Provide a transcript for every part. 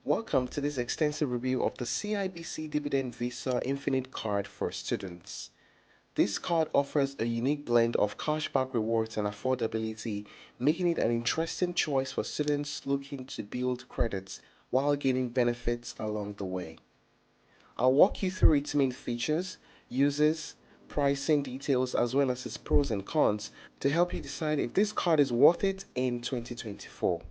Welcome to this extensive review of the CIBC Dividend Visa Infinite Card for students. This card offers a unique blend of cashback rewards and affordability, making it an interesting choice for students looking to build credits while gaining benefits along the way. I'll walk you through its main features, uses, pricing details, as well as its pros and cons to help you decide if this card is worth it in 2024.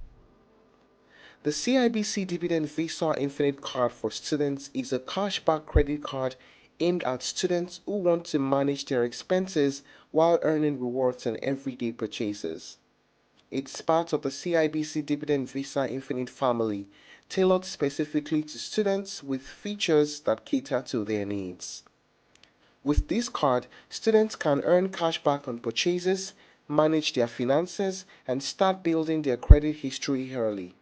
The CIBC Dividend Visa Infinite Card for students is a cashback credit card aimed at students who want to manage their expenses while earning rewards on everyday purchases. It's part of the CIBC Dividend Visa Infinite family, tailored specifically to students with features that cater to their needs. With this card, students can earn cashback on purchases, manage their finances, and start building their credit history early.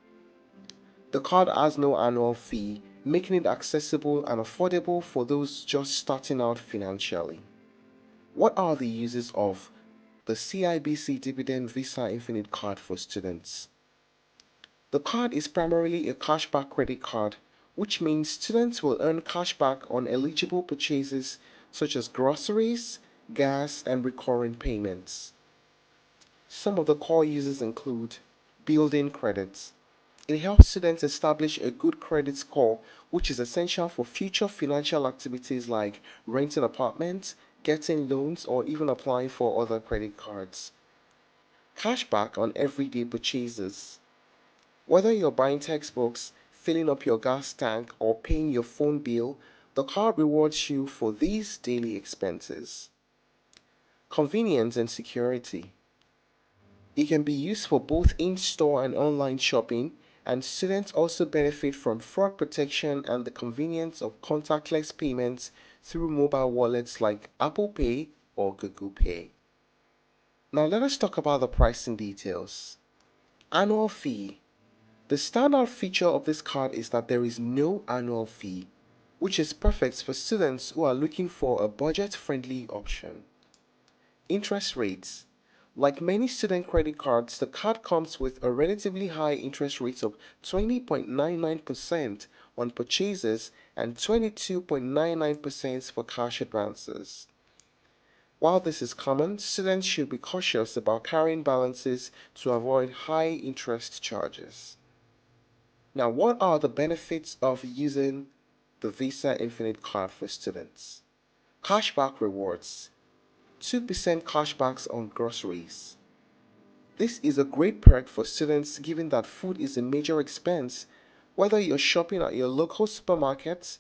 The card has no annual fee, making it accessible and affordable for those just starting out financially. What are the uses of the CIBC Dividend Visa Infinite Card for students? The card is primarily a cashback credit card, which means students will earn cashback on eligible purchases such as groceries, gas, and recurring payments. Some of the core uses include building credits. It helps students establish a good credit score, which is essential for future financial activities like renting apartments, getting loans, or even applying for other credit cards. Cashback on everyday purchases. Whether you're buying textbooks, filling up your gas tank, or paying your phone bill, the card rewards you for these daily expenses. Convenience and security. It can be used for both in-store and online shopping, and students also benefit from fraud protection and the convenience of contactless payments through mobile wallets like Apple Pay or Google Pay. Now let us talk about the pricing details. Annual fee. The standout feature of this card is that there is no annual fee, which is perfect for students who are looking for a budget-friendly option. Interest rates. Like many student credit cards, the card comes with a relatively high interest rate of 20.99% on purchases and 22.99% for cash advances. While this is common, students should be cautious about carrying balances to avoid high interest charges. Now, what are the benefits of using the Visa Infinite card for students? Cashback rewards. 2% cashbacks on groceries. This is a great perk for students given that food is a major expense. Whether you're shopping at your local supermarket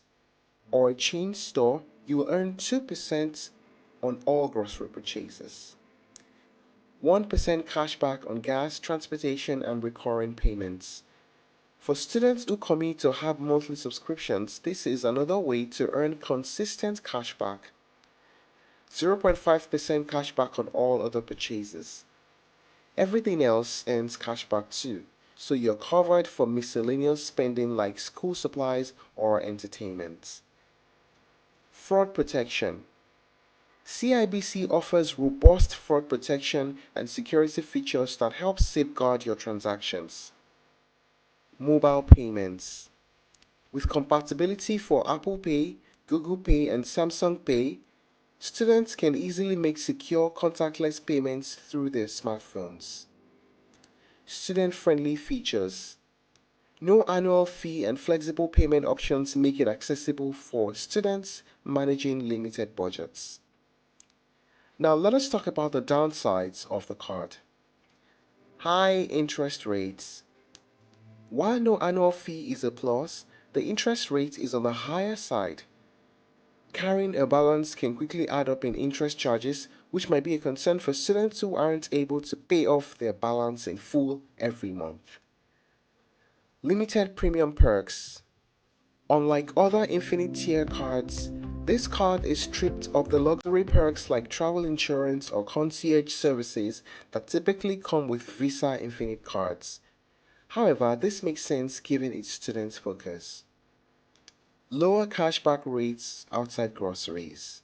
or a chain store, you will earn 2% on all grocery purchases. 1% cashback on gas, transportation, and recurring payments. For students who commit or have monthly subscriptions, this is another way to earn consistent cashback. 0.5% cashback on all other purchases. Everything else earns cashback too, so you're covered for miscellaneous spending like school supplies or entertainment. Fraud protection. CIBC offers robust fraud protection and security features that help safeguard your transactions. Mobile payments. With compatibility for Apple Pay, Google Pay, and Samsung Pay, students can easily make secure contactless payments through their smartphones. Student-friendly features. No annual fee and flexible payment options make it accessible for students managing limited budgets. Now let us talk about the downsides of the card. High interest rates. While no annual fee is a plus, the interest rate is on the higher side. Carrying a balance can quickly add up in interest charges, which might be a concern for students who aren't able to pay off their balance in full every month. Limited premium perks. Unlike other infinite tier cards, this card is stripped of the luxury perks like travel insurance or concierge services that typically come with Visa Infinite cards. However, this makes sense given its student focus. Lower cashback rates outside groceries.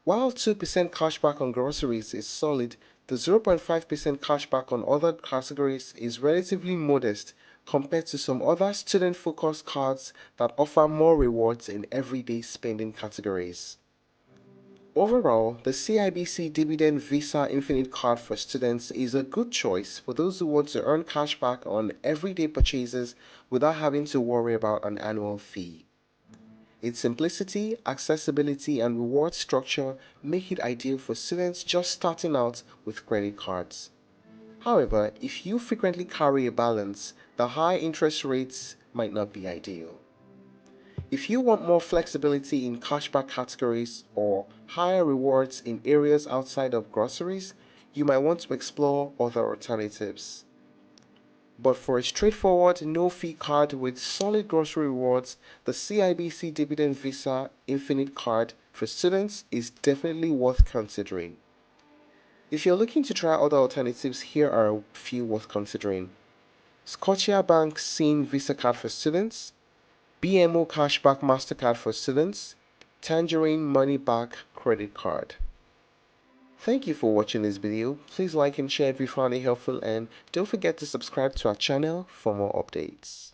While 2% cashback on groceries is solid, the 0.5% cashback on other categories is relatively modest, compared to some other student-focused cards that offer more rewards in everyday spending categories. Overall, the CIBC Dividend Visa Infinite Card for students is a good choice for those who want to earn cashback on everyday purchases without having to worry about an annual fee. Its simplicity, accessibility, and reward structure make it ideal for students just starting out with credit cards. However, if you frequently carry a balance, the high interest rates might not be ideal. If you want more flexibility in cashback categories or higher rewards in areas outside of groceries, you might want to explore other alternatives. But for a straightforward, no-fee card with solid grocery rewards, the CIBC Dividend Visa Infinite Card for students is definitely worth considering. If you're looking to try other alternatives, here are a few worth considering. Scotiabank Scene Visa Card for students, BMO Cashback Mastercard for students, Tangerine Money Back Credit Card. Thank you for watching this video. Please like and share if you found it helpful, and don't forget to subscribe to our channel for more updates.